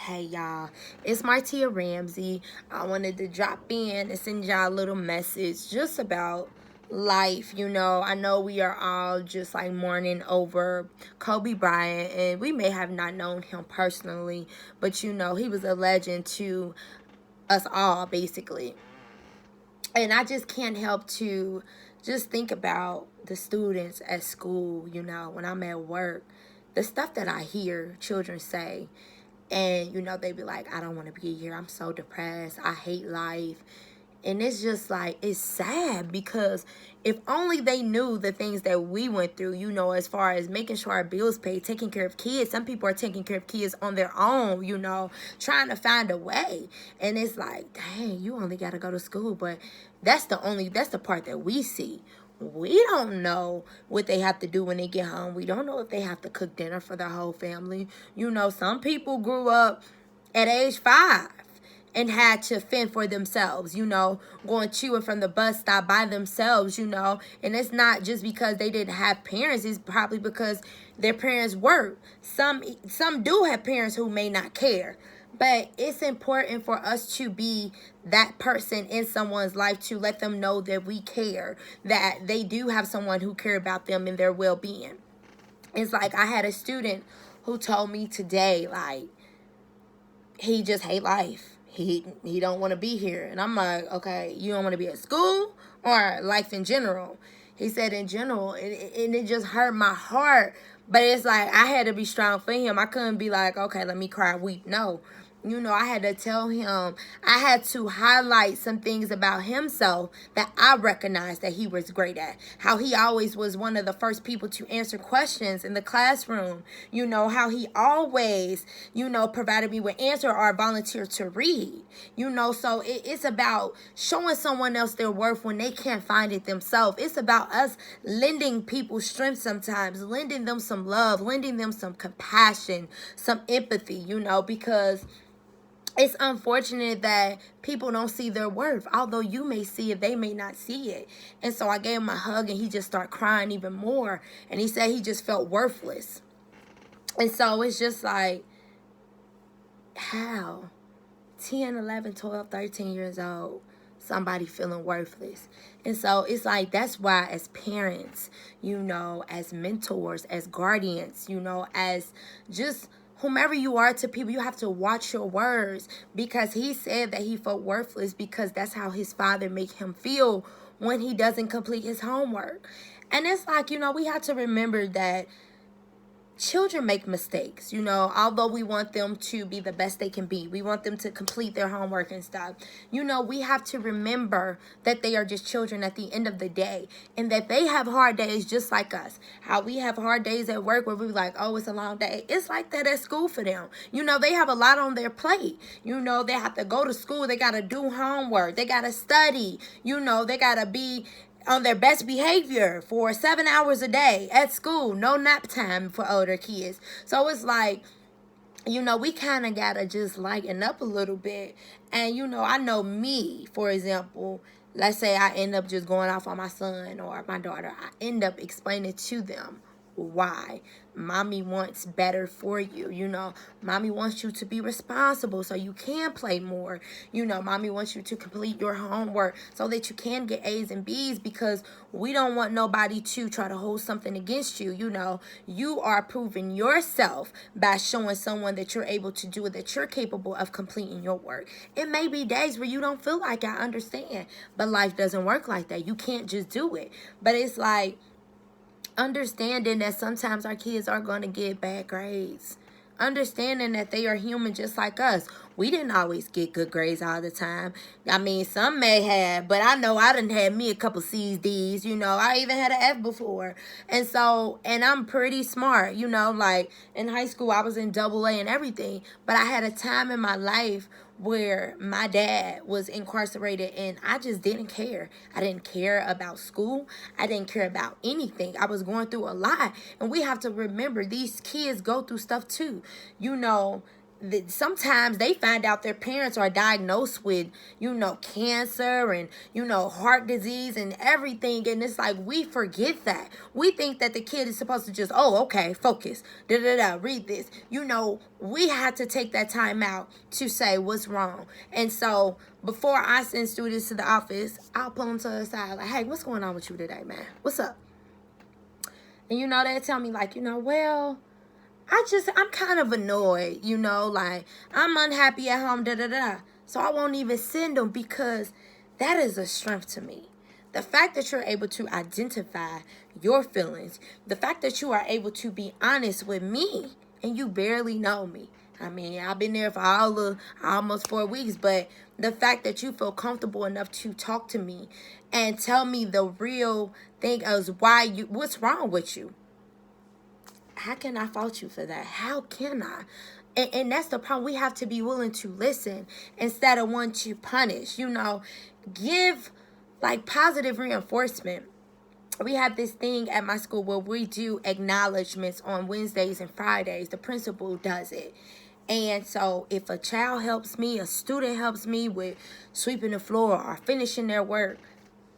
Hey y'all, it's Martia Ramsey. I wanted to drop in and send y'all a little message just about life. I know we are all just like mourning over Kobe Bryant, and we may have not known him personally, but he was a legend to us all basically. And I just can't help to just think about the students at school, when I'm at work, the stuff that I hear children say. And, they be like, I don't want to be here. I'm so depressed. I hate life. And it's just like, it's sad because if only they knew the things that we went through, as far as making sure our bills paid, taking care of kids. Some people are taking care of kids on their own, trying to find a way. And it's like, dang, you only got to go to school. But that's the part that we see. We don't know what they have to do when they get home. We don't know if they have to cook dinner for their whole family. Some people grew up at age 5 and had to fend for themselves, going to and from the bus stop by themselves, and it's not just because they didn't have parents. It's probably because their parents work. Some do have parents who may not care. But it's important for us to be that person in someone's life to let them know that we care, that they do have someone who care about them and their well-being. It's like I had a student who told me today, like, he just hate life. He don't want to be here. And I'm like, okay, you don't want to be at school or life in general? He said in general, and it just hurt my heart. But it's like I had to be strong for him. I couldn't be like, okay, let me cry, weep. No. I had to tell him, I had to highlight some things about himself that I recognized that he was great at. How he always was one of the first people to answer questions in the classroom. How he always, provided me with answer or volunteered to read. So it's about showing someone else their worth when they can't find it themselves. It's about us lending people strength sometimes, lending them some love, lending them some compassion, some empathy, because it's unfortunate that people don't see their worth. Although you may see it, they may not see it. And so I gave him a hug and he just started crying even more. And he said he just felt worthless. And so it's just like, how? 10, 11, 12, 13 years old, somebody feeling worthless. And so it's like, that's why as parents, as mentors, as guardians, as just whomever you are to people, you have to watch your words, because he said that he felt worthless because that's how his father make him feel when he doesn't complete his homework. And it's like, we have to remember that children make mistakes, although we want them to be the best they can be. We want them to complete their homework and stuff. We have to remember that they are just children at the end of the day, and that they have hard days just like us. How we have hard days at work where we're like, oh, it's a long day. It's like that at school for them. They have a lot on their plate. They have to go to school. They got to do homework. They got to study. They got to be on their best behavior for 7 hours a day at school. No nap time for older kids. So it's like, we kind of got to just lighten up a little bit. And, I know me, for example, let's say I end up just going off on my son or my daughter. I end up explaining to them why. Mommy wants better for you. Mommy wants you to be responsible so you can play more. Mommy wants you to complete your homework so that you can get A's and B's, because we don't want nobody to try to hold something against you. You are proving yourself by showing someone that you're able to do it, that you're capable of completing your work. It may be days where you don't feel like, I understand, but life doesn't work like that. You can't just do it. But it's like, understanding that sometimes our kids are going to get bad grades. Understanding that they are human just like us. We didn't always get good grades all the time. I mean, some may have, but I know I done had me a couple C's, D's, I even had an F before. And so, and I'm pretty smart, like in high school, I was in AA and everything. But I had a time in my life where my dad was incarcerated and I just didn't care. I didn't care about school. I didn't care about anything. I was going through a lot. And we have to remember, these kids go through stuff too. sometimes they find out their parents are diagnosed with, cancer and, heart disease and everything. And it's like, we forget that. We think that the kid is supposed to just, oh, okay, focus, read this. We had to take that time out to say what's wrong. And so before I send students to the office, I'll pull them to the side like, hey, what's going on with you today, man? What's up? And they'll tell me like, well, I'm kind of annoyed, like I'm unhappy at home, So I won't even send them, because that is a strength to me. The fact that you're able to identify your feelings, the fact that you are able to be honest with me, and you barely know me. I mean, I've been there for almost 4 weeks, but the fact that you feel comfortable enough to talk to me and tell me the real thing is what's wrong with you. How can I fault you for that? How can I? And that's the problem. We have to be willing to listen instead of want to punish. Give like positive reinforcement. We have this thing at my school where we do acknowledgments on Wednesdays and Fridays. The principal does it. And so if a child helps me, a student helps me with sweeping the floor or finishing their work,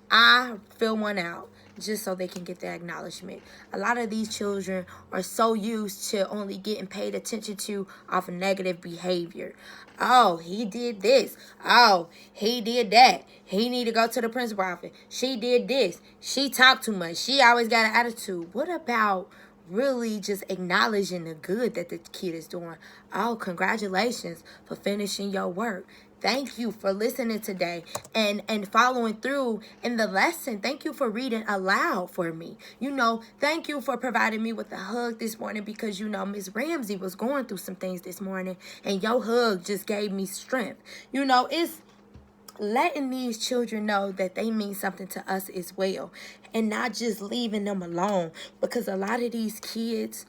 I fill one out just so they can get the acknowledgement. A lot of these children are so used to only getting paid attention to off of negative behavior. Oh, he did this. Oh, he did that. He need to go to the principal office. She did this. She talked too much. She always got an attitude. What about really just acknowledging the good that the kid is doing? Oh, congratulations for finishing your work. Thank you for listening today and following through in the lesson. Thank you for reading aloud for me. Thank you for providing me with a hug this morning, because, Miss Ramsey was going through some things this morning, and your hug just gave me strength. It's letting these children know that they mean something to us as well, and not just leaving them alone, because a lot of these kids,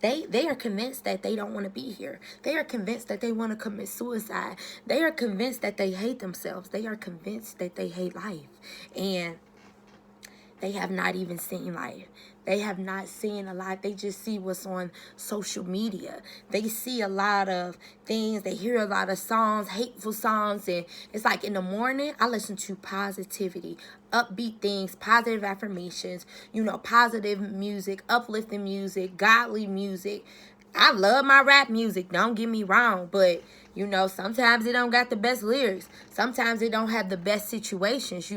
They are convinced that they don't want to be here. They are convinced that they want to commit suicide. They are convinced that they hate themselves. They are convinced that they hate life. And they have not even seen life. They have not seen a lot. They just see what's on social media. They see a lot of things. They hear a lot of songs, hateful songs. And it's like in the morning, I listen to positivity, upbeat things, positive affirmations, positive music, uplifting music, godly music. I love my rap music, don't get me wrong, but sometimes it don't got the best lyrics. Sometimes it don't have the best situations,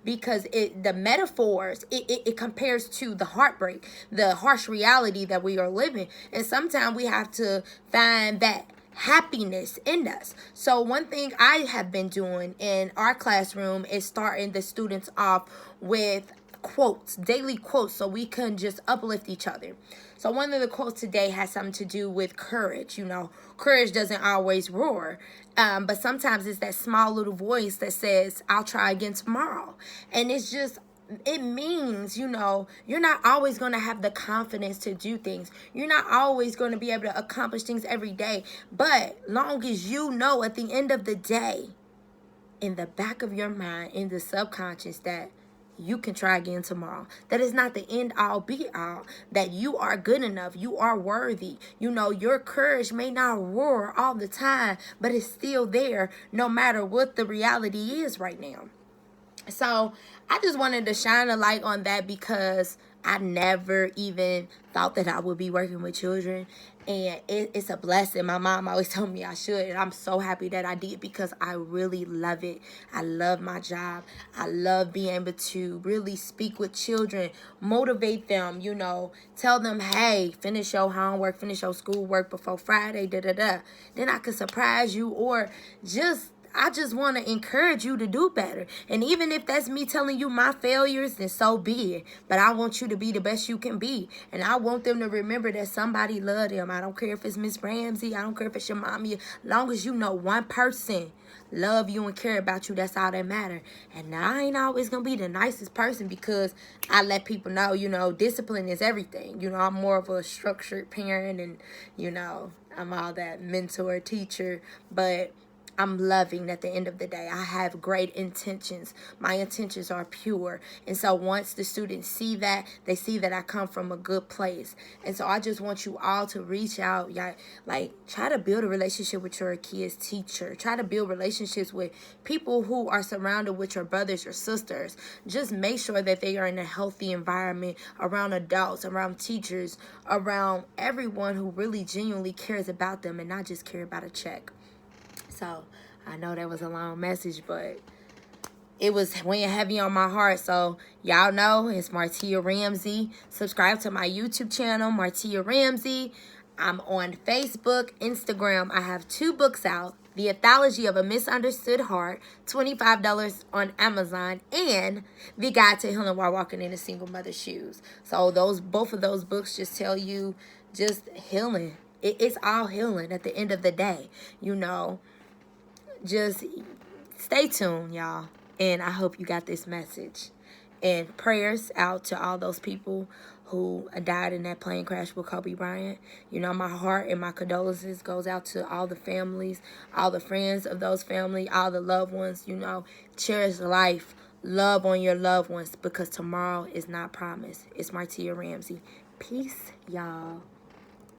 because the metaphors, it compares to the heartbreak, the harsh reality that we are living. And sometimes we have to find that happiness in us. So one thing I have been doing in our classroom is starting the students off with quotes, daily quotes, so we can just uplift each other. So one of the quotes today has something to do with courage. Courage doesn't always roar, but sometimes it's that small little voice that says, I'll try again tomorrow. And it means, you're not always going to have the confidence to do things. You're not always going to be able to accomplish things every day. But long as at the end of the day, in the back of your mind, in the subconscious, that you can try again tomorrow. That is not the end all be all. That you are good enough. You are worthy. Your courage may not roar all the time, but it's still there no matter what the reality is right now. So I just wanted to shine a light on that, because I never even thought that I would be working with children. And it's a blessing. My mom always told me I should. And I'm so happy that I did, because I really love it. I love my job. I love being able to really speak with children, motivate them, tell them, hey, finish your homework, finish your schoolwork before Friday, Then I could surprise you, or I just want to encourage you to do better. And even if that's me telling you my failures, then so be it. But I want you to be the best you can be. And I want them to remember that somebody loved them. I don't care if it's Miss Ramsey. I don't care if it's your mommy. As long as one person love you and care about you, that's all that matter. And I ain't always going to be the nicest person, because I let people know, discipline is everything. I'm more of a structured parent, and, I'm all that mentor, teacher. But I'm loving at the end of the day. I have great intentions. My intentions are pure. And so once the students see that, they see that I come from a good place. And so I just want you all to reach out. Like, try to build a relationship with your kid's teacher. Try to build relationships with people who are surrounded with your brothers, your sisters. Just make sure that they are in a healthy environment around adults, around teachers, around everyone who really genuinely cares about them and not just care about a check. So I know that was a long message, but it was weighing heavy on my heart. So y'all know it's Martia Ramsey. Subscribe to my YouTube channel, Martia Ramsey. I'm on Facebook, Instagram. I have 2 books out. The Anthology of a Misunderstood Heart, $25 on Amazon, and The Guide to Healing While Walking in a Single Mother's Shoes. So both of those books just tell you just healing. It's all healing at the end of the day, you know. Just stay tuned, y'all. And I hope you got this message. And prayers out to all those people who died in that plane crash with Kobe Bryant. You know, my heart and my condolences goes out to all the families, all the friends of those families, all the loved ones. You know, cherish life. Love on your loved ones, because tomorrow is not promised. It's Martia Ramsey. Peace, y'all.